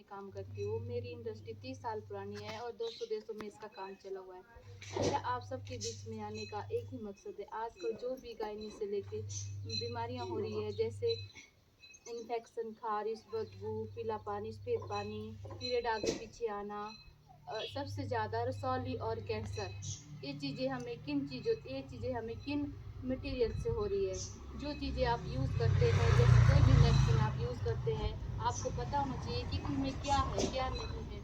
काम करती हूँ। मेरी इंडस्ट्री 30 साल पुरानी है और 200 देशों में इसका काम चला हुआ है। मेरा आप सबके बीच में आने का एक ही मकसद है। आजकल जो भी गायनी से लेके बीमारियाँ हो रही है, जैसे इन्फेक्शन, खारिश, बदबू, पीला पानी, सफेद पानी, पीरियड आगे पीछे आना, सबसे ज़्यादा रसौली और कैंसर, ये चीज़ें हमें किन मटेरियल से हो रही है। जो चीज़ें आप यूज़ करते हैं, जैसे कोई भी मेडिसिन आप यूज़ करते हैं, आपको पता होना चाहिए कि उनमें क्या है क्या नहीं है।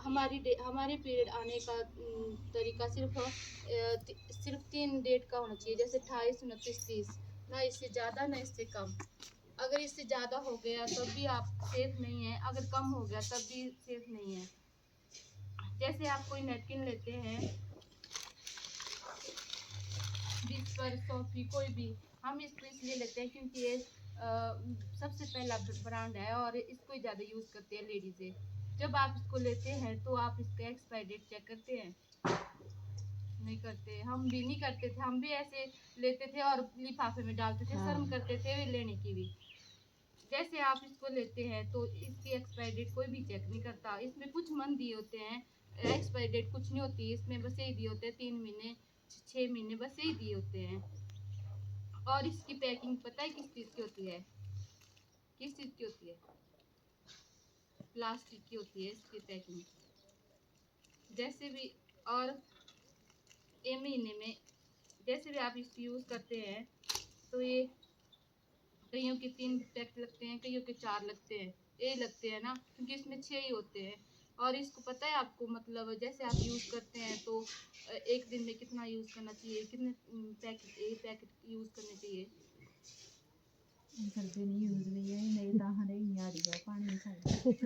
हमारे पीरियड आने का तरीका सिर्फ 3 डेट का होना चाहिए, जैसे 28, 29, 30, ना इससे ज़्यादा ना इससे कम। अगर इससे ज़्यादा हो गया तब भी आप सेफ नहीं है, अगर कम हो गया तब भी सेफ नहीं है। जैसे आप कोई नैपकिन लेते हैं, विस्पर, सोफी, कोई भी, हम इसको इसलिए लेते हैं क्योंकि ये सबसे पहला ब्रांड है और इसको ही ज़्यादा यूज़ करते हैं लेडीज़ें। जब आप इसको लेते हैं तो आप इसका एक्सपायरी डेट चेक करते हैं? नहीं करते, हम भी नहीं करते थे। हम भी ऐसे लेते थे और लिफाफे में डालते थे, शर्म करते थे लेने की भी। जैसे आप इसको लेते हैं तो इसकी एक्सपायरी डेट कोई भी चेक नहीं करता। इसमें कुछ मंथ दिए होते हैं, एक्सपायरी डेट कुछ नहीं होती इसमें, बस यही दिए होते हैं 3 महीने, 6 महीने, बस यही दिए होते हैं। और इसकी पैकिंग पता है किस चीज़ की होती है? किस चीज़ की होती है? प्लास्टिक की होती है इसकी पैकिंग। जैसे भी, और ये महीने में जैसे भी आप इसको यूज़ करते हैं तो ये कईयों के 3 पैक लगते हैं, कईयों के 4 लगते हैं, ये लगते हैं ना, क्योंकि इसमें 6 ही होते हैं। और इसको पता है आपको, मतलब जैसे आप यूज़ करते हैं तो एक दिन में कितना यूज़ करना चाहिए, कितने पैकेट यूज़ करने चाहिए? करते नहीं यूज नहीं है, नहीं तो हरे यारी है पानी खाए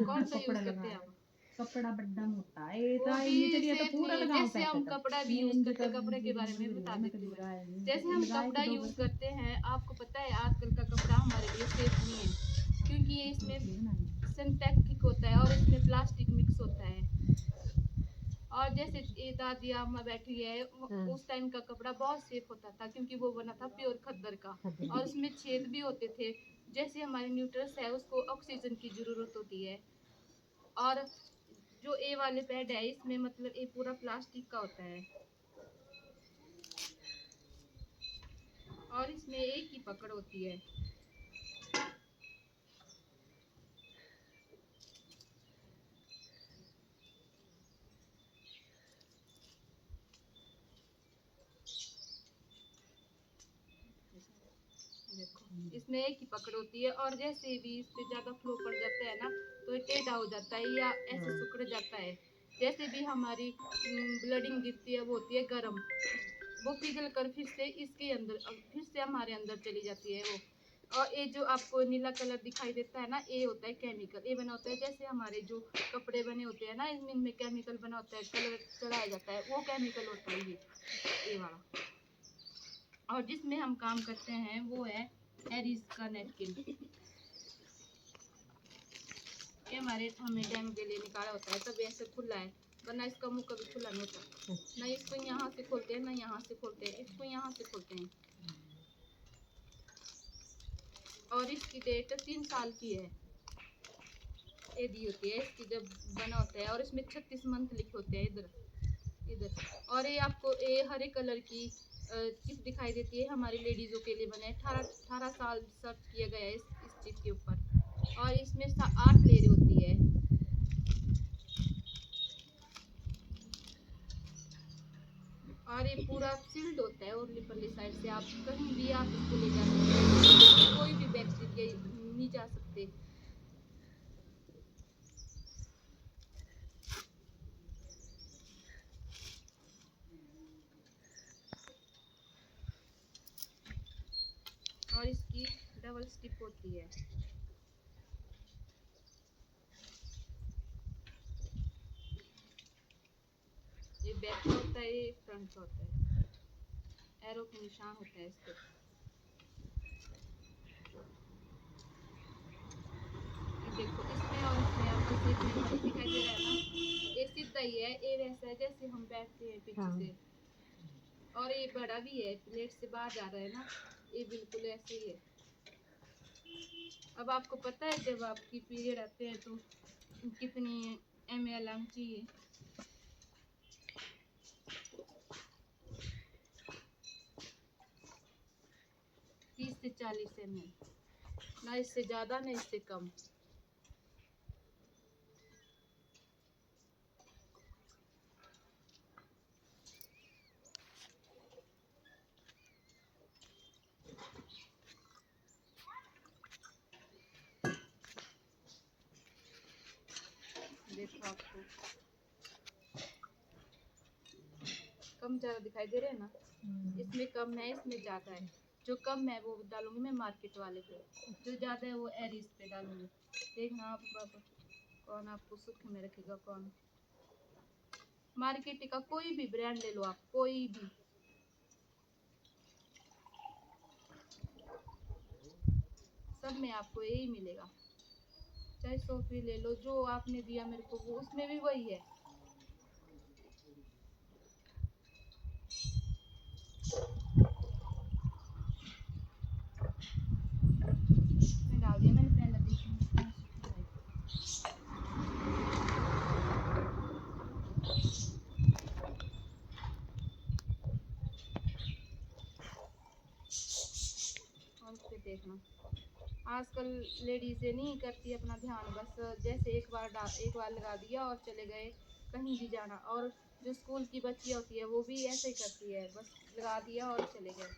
कौन सा यूज़ करते हैं आप? कपड़ा बड़ा मोटा है वो तो भी ये चलिए तो सेफ पूरा नहीं है। लगाओ जैसे हम पैकेट। कपड़ा भी यूज करते हैं, कपड़े के बारे में बता देती हूँ मैं। जैसे हम कपड़ा यूज करते हैं, आपको पता है आजकल का कपड़ा हमारे लिए सेफ नहीं है, क्योंकि ये इसमें सिंथेटिक होता है और इसमें प्लास्टिक मिक्स होता है। और जैसे ये दादी अम्मा बैठी है, उस टाइम का कपड़ा बहुत सेफ होता था क्योंकि वो बना था प्योर खद्दर का, और उसमें छेद भी होते थे। जैसे हमारे न्यूट्रस है, उसको ऑक्सीजन की जरूरत होती है। और जो ए वाले पैड है, इसमें मतलब ये पूरा प्लास्टिक का होता है और इसमें एक ही पकड़ होती है। देखो, इसमें एक ही पकड़ होती है, और जैसे भी इस पे ज्यादा फ्लो पड़ जाता है ना तो ये टेढ़ा हो जाता है या ऐसे सिकुड़ जाता है। जैसे भी हमारी ब्लडिंग गिरती है, वो होती है गर्म, वो पिघल कर फिर से इसके अंदर, फिर से हमारे अंदर चली जाती है वो। और ये जो आपको नीला कलर दिखाई देता है ना, ये होता है केमिकल। ये बना होता है, जैसे हमारे जो कपड़े बने होते हैं ना, इनमें केमिकल बना होता है, कलर चढ़ाया जाता है, वो केमिकल होता है ये वाला। और जिसमें हम काम करते हैं वो है एरिस का नैपकिन। ये हमें टाइम के लिए निकाला होता है, तब ऐसे खुला है, वरना इसका मुंह कभी खुला नहीं होता। ना इसको यहाँ से खोलते हैं, ना यहाँ से खोलते हैं, इसको यहाँ से खोलते हैं। और इसकी डेट 3 साल की है, ये दी होती है इसकी जब बना होता है। और इसमें 36 मंथ लिखे होते हैं इधर इधर। और ये आपको ये हरे कलर की चिप दिखाई देती है, हमारी लेडीज़ों के लिए बने 18 साल सर्च किया गया है इस चिप के ऊपर। और इसमें 8 लेयर होती है। और ये पूरा सील्ड होता है, और परली साइड से आप कहीं भी आप इसको ले जा सकते हैं, कोई भी बैक्टीरिया नहीं जा सकते। और इसकी डबल स्टिप होती है। ये बैक का होता है, ये फ्रंट का होता है, एरो के निशान होता है इस पे। देखो इसमें और इसमें आपको सीखने में दिखाई दे रहा है ना, ये सीधा ही है, ये वैसा है जैसे हम बैठते हैं पीछे से। और ये बड़ा भी है, प्लेट से बाहर जा रहा है ना, ये बिल्कुल ऐसे ही है। अब आपको पता है जब आपकी पीरियड आते हैं तो कितनी ml आनी चाहिए? 30 से 40 ml, ना इससे ज़्यादा ना इससे कम। देखो आपको कम ज़्यादा दिखाई दे रहे हैं ना? इसमें कम है, इसमें ज़्यादा है। जो कम है वो डालूंगी मैं मार्केट वाले पे, जो ज़्यादा है वो एरिस पे डालूंगी। देखना आप बाबा कौन आपको सुख में रखेगा कौन। मार्केट का कोई भी ब्रांड ले लो आप, कोई भी, सब में आपको यही मिलेगा। चाहे सोफी ले लो, जो आपने दिया मेरे को वो उसमें भी वही है। मैं डाल दिया मैंने पहले देखी। और उस पे देखना आजकल लेडीज़ें नहीं करती अपना ध्यान, बस जैसे एक बार लगा दिया और चले गए कहीं भी जाना। और जो स्कूल की बच्चियाँ होती है वो भी ऐसे ही करती है, बस लगा दिया और चले गए।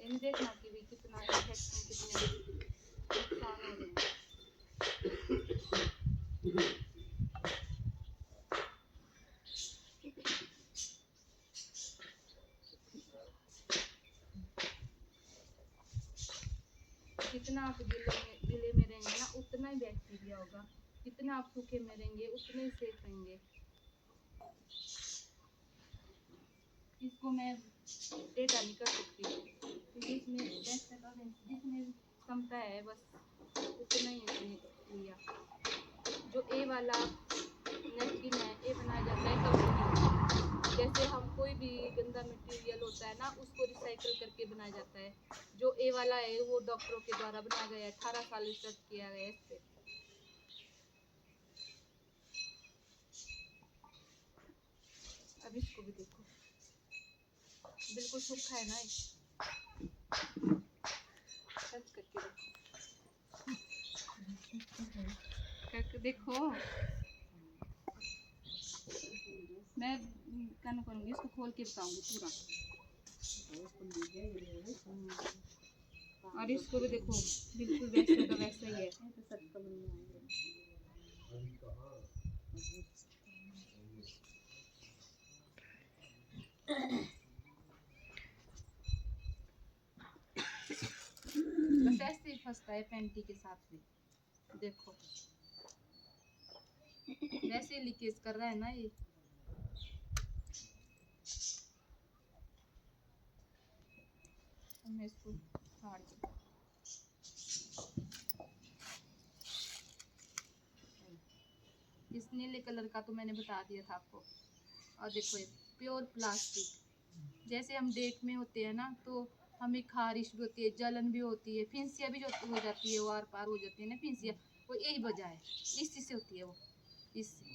इन देखना कि भी कितना इन्फेक्शन, कितने नुकसान हो रहे हैं। जितना आप गीले में रहेंगे ना उतना ही बैक्टीरिया होगा, जितना आप सूखे में रहेंगे उतने ही सेफ रहेंगे। इसको मैं डेटा नहीं कर सकती क्योंकि इसमें जितने क्षमता है बस उतना ही इसने लिया। जो ए वाला नैपकिन है ये बनाया जाता है कंपनी, जैसे हम कोई भी गंदा मटेरियल होता है ना उसको रिसाइकल करके बनाया जाता है। जो ए वाला है वो डॉक्टरों के द्वारा बनाया गया है, 18 साल रिसर्च किया गया है इस पे। अब इसको भी देखो, बिल्कुल सूखा है ना ये, टच करके देखो। मैं क्या करूँगी, इसको खोल के बताऊंगी पूरा। और इसको भी देखो बिल्कुल वैसा का वैसा ही है। बस ऐसे ही फंसता है पैंटी के साथ में, देखो वैसे लीकेज कर रहा है ना ये। मैं इसको फाड़ दूं। इस नीले कलर का तो मैंने बता दिया था आपको। और देखो ये प्योर प्लास्टिक, जैसे हम डेट में होते हैं ना तो हमें खारिश भी होती है, जलन भी होती है, फिंसिया भी जो हो जाती है, वो आर पार हो जाती है ना फिंसिया, वो यही वजह है, इस चीज़ से होती है वो, इससे।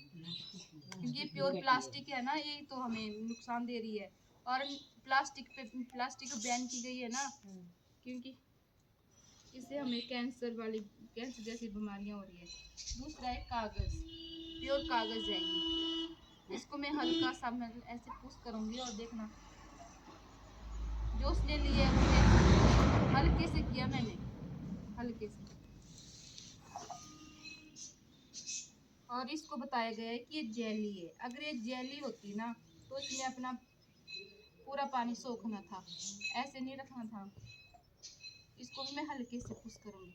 क्योंकि ये प्योर प्लास्टिक है ना, यही तो हमें नुकसान दे रही है। और प्लास्टिक बैन की गई है ना, क्योंकि इससे हमें कैंसर जैसी बीमारियां हो रही है। दूसरा है कागज़, प्योर कागज़ है ये। इसको मैं हल्का सा मैं ऐसे पुश करूंगी और देखना जो उसने लिए उसने हल्के से किया, मैंने हल्के से। और इसको बताया गया है कि ये जेली है, अगर ये जेली होती ना तो इसमें अपना पूरा पानी सोखना था, ऐसे नहीं रखना था। इसको भी मैं हल्के से पुश करूंगी।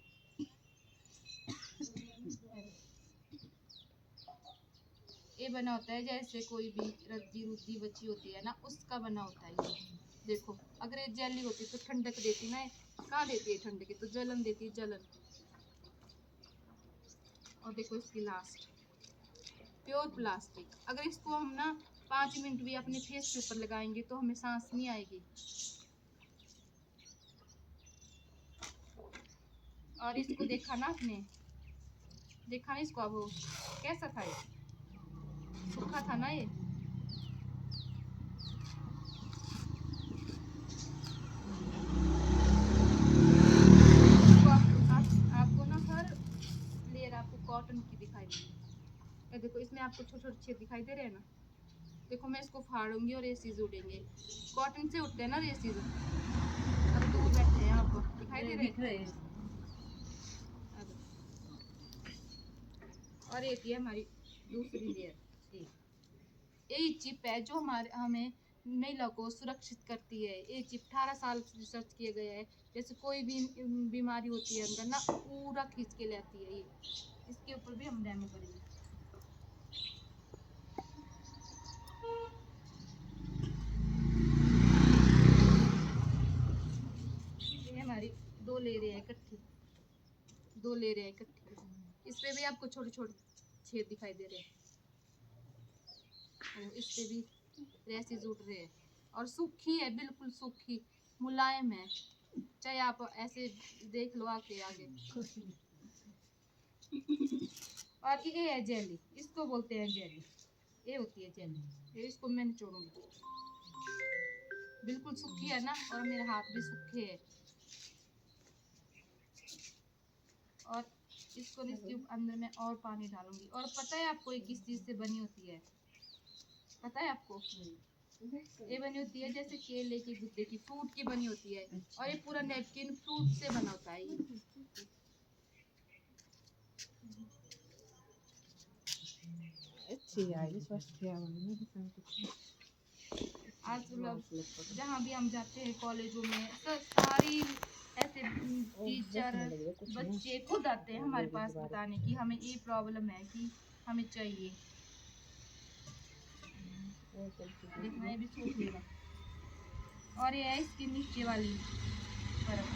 ये बना होता है जैसे कोई भी रद्दी रुद्दी बची होती है ना उसका बना होता है ये। देखो अगर ये जेली होती तो ठंडक देती ना, कहाँ देती है ठंडक, की तो जलन देती है, जलन। और देखो इसकी लास्ट प्योर प्लास्टिक, अगर इसको हम ना 5 मिनट भी अपने फेस के ऊपर लगाएंगे तो हमें सांस नहीं आएगी। और इसको देखा ना आपने, देखा ना इसको, अब वो कैसा था ये, सूखा था ना ये। तो आपको ना हर लेयर आपको कॉटन की दिखाई देगी। ये देखो इसमें आपको छोटे छोटे छेद दिखाई दे रहे हैं ना। देखो मैं इसको फाड़ूंगी और रेसीज उड़ेंगे। कॉटन से उठते हैं ना रेसीज। अब दूर बैठे हैं, आपको दिखाई दे रहे हैं। और एक ये हमारी दूसरी लेयर, यही चिप है जो हमें महिला को सुरक्षित करती है। ये चिप 18 साल से रिसर्च किया गया है। जैसे कोई भी बीमारी होती है अंदर ना, पूरा खींच के लाती है ये। इसके ऊपर भी हम डेमो करेंगे। ये हमारी दो लेयरें हैं इकट्ठी, दो लेयरें इकट्ठी। इस पे भी आपको छोटे छोटे छेद दिखाई दे रहे हैं। इस पे भी रैसेस उठ रहे हैं और सूखी है, बिल्कुल सूखी, मुलायम है। चाहे आप ऐसे देख लो आके आगे। और ये है जेली, इसको बोलते हैं जेली। ये होती है जेली, ये इसको मैं निचोड़ूंगी। बिल्कुल सूखी है ना, और मेरे हाथ भी सूखे है। और इसको इसके अंदर मैं और पानी डालूंगी। और पता है आपको ये किस चीज से बनी होती है? पता है आपको? ये बनी होती है जैसे केले के गुद्दे की, फ्रूट की बनी होती है। और ये पूरा नैपकिन फ्रूट से बना होता है ये। आज जहाँ भी हम जाते हैं कॉलेजों में, सारी ऐसे टीचर बच्चे खुद आते हैं हमारे पास बताने की हमें ये प्रॉब्लम है कि हमें चाहिए। देखना ये भी सूख लेगा। और ये है इसकी नीचे वाली परत,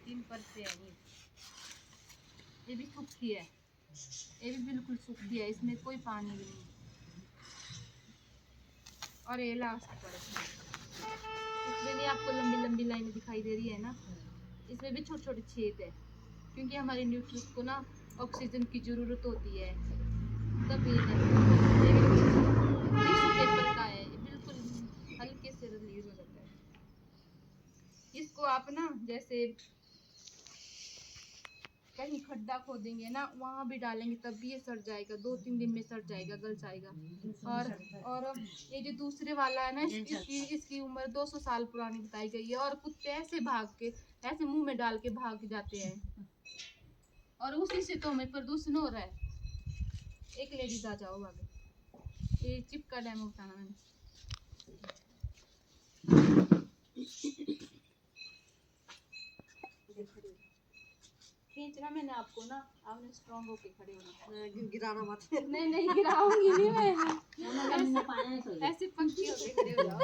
तीन परतें हैं ये भी सूखी है, ये भी बिल्कुल सूखी है, इसमें कोई पानी भी नहीं। और ये लास्ट परत है, इसमें भी आपको लंबी लंबी लाइनें दिखाई दे रही है ना। इसमें भी छोटे छोटे छेद है, क्योंकि हमारे न्यूट्रिएंट्स को ना ऑक्सीजन की जरूरत होती है। तब ये टिश्यू पेपर का है, बिल्कुल हल्के से रिलीज हो जाता है। इसको आप ना जैसे कहीं खड्डा खोदेंगे ना, वहां भी डालेंगे तब भी ये सड़ जाएगा, 2-3 दिन में सड़ जाएगा, गल जाएगा। और ये जो दूसरे वाला है ना, इसकी उम्र 200 साल पुरानी बताई गई है। और कुत्ते ऐसे भाग के, ऐसे मुंह में डाल के भाग जाते हैं, और उसी से तो हमें प्रदूषण हो रहा है। एक लेडीज आ जाओ आगे, ये चिप का डेमो बताना मैंने। खींचना मैंने आपको ना, आपने स्ट्रॉन्ग होके खड़े होना, गिराना मत। नहीं गिराऊंगी नहीं मैं, ऐसे पंक्ति होके खड़े हो जाओ।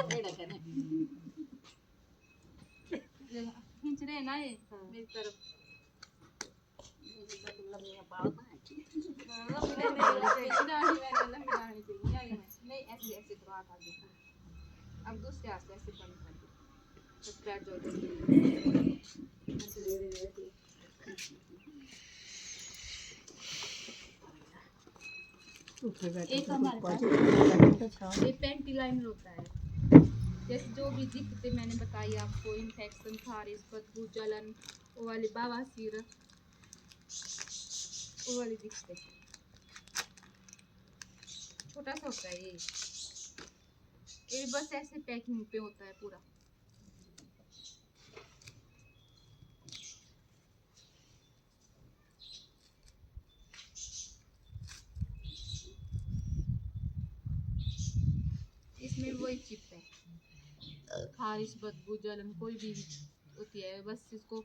खींच रहे हैं ना ये मेरी तरफ। नहीं ऐसे ऐसे तो हाथ आगे। अब दूसरे हाथ से ऐसे बंद कर दो, बस बैठ जाओ। एक हमारे पास ये पेंटी लाइनर होता है। जैसे जो भी दिक्कतें मैंने बताई आपको, इन्फेक्शन, खारिश, बदबू, जलन, वो वाली बवासीर, वो वाली दिक्कतें, छोटा सा होता है ये बस ऐसे पैकिंग पे होता है पूरा। इसमें वही चिप है, खारिश, बदबू, जलन कोई भी होती है, बस इसको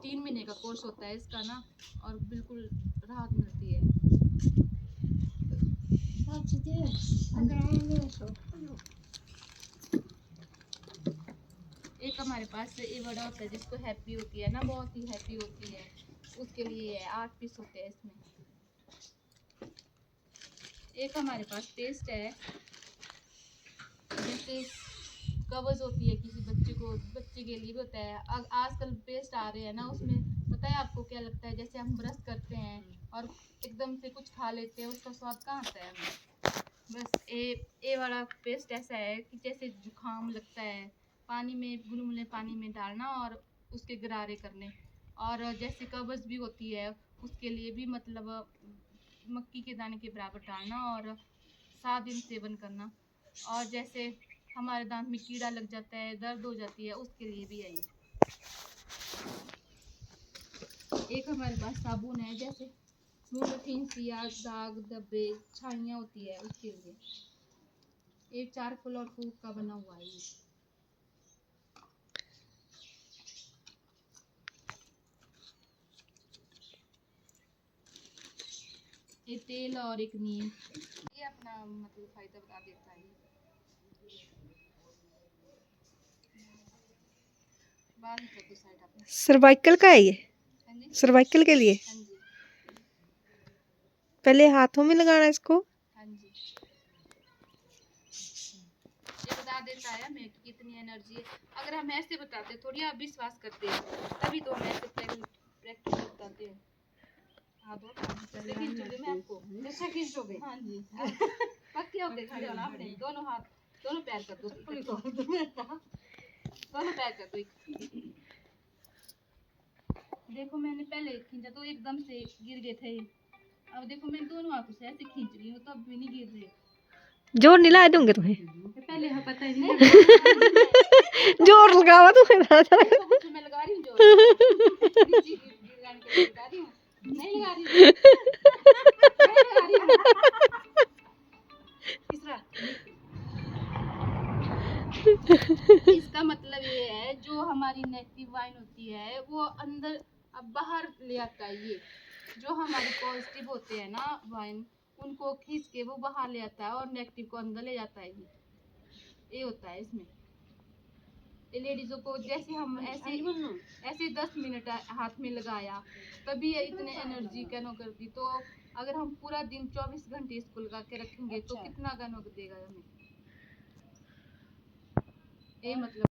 3 महीने का कोर्स होता है इसका ना, और बिल्कुल राहत मिलती है। एक हमारे पास ये बड़ा होता है जिसको हैप्पी होती है ना, बहुत ही हैप्पी होती है, उसके लिए 8 पीस होते हैं इसमें। एक हमारे पास पेस्ट है, जैसे कब्ज होती है किसी बच्चे के लिए भी होता है। आजकल पेस्ट आ रहे हैं ना, उसमें पता है आपको क्या लगता है, जैसे हम ब्रश करते हैं और एकदम से कुछ खा लेते हैं, उसका स्वाद कहाँ आता है हमें। बस ए वाला पेस्ट ऐसा है कि जैसे जुकाम लगता है, पानी में गुनगुने पानी में डालना और उसके गरारे करने। और जैसे कब्ज भी होती है उसके लिए भी मतलब मक्की के दाने के बराबर डालना और 7 दिन सेवन करना। और जैसे हमारे दांत में कीड़ा लग जाता है, दर्द हो जाती है, उसके लिए भी है ये। एक हमारे पास साबुन है, जैसे मुंह में फिंसिया, दाग धब्बे छाइयाँ होती है, उसके लिए। एक चारकोल और फूक का बना हुआ है ये। ये तेल और एक नीम, ये अपना मतलब फायदा बता देता है। बाल कर दो साइड अपने। सर्वाइकल का है ये, हाँ जी, सर्वाइकल के लिए। हाँ जी, पहले हाथों में लगाना है इसको। हाँ जी। ये बता देता है हमें कि कितनी एनर्जी है। अगर हम ऐसे बताते थोड़ी आप विश्वास करते हैं, तभी तो हम ऐसे प्रैक्टिस बताते हैं। हाँ दो कैसे खींचोगे मैं आपको, कैसे खींचोगे। हाँ जी पक्के होके खड़े होना आपने, दोनों हाथ दोनों पैर कर दो, दोनों पैर कर दो एक। देखो मैंने पहले खींचा तो एकदम से गिर गए थे, अब देखो मैं दोनों हाथों से ऐसे खींच रही हूँ तो अब भी नहीं गिर रहे। जोर नहीं लाए दूंगे तुम्हें। पहले हाँ पता ही नहीं जोर लगावा तुम्हें। कुछ मैं लगा रही हूँ जोर, नीचे गिराने के लिए लगा रही हूँ, नहीं लगा रही हूँ, नहीं लगा रही हूँ। तीसरा इसका मतलब ये है जो हमारी नेगेटिव वाइन होती है वो अंदर अब बाहर ले आता है। ये जो हमारे पॉजिटिव होते हैं ना वाइन, उनको खींच के वो बाहर ले आता है और नेगेटिव को अंदर ले जाता है। ये होता है इसमें। ये लेडीजों को जैसे हम ऐसे 10 मिनट हाथ में लगाया तभी ये इतने एनर्जी गनो कर दी। तो अगर हम पूरा दिन 24 घंटे इसको लगा के रखेंगे तो कितना गनो देगा हमें। ये मतलब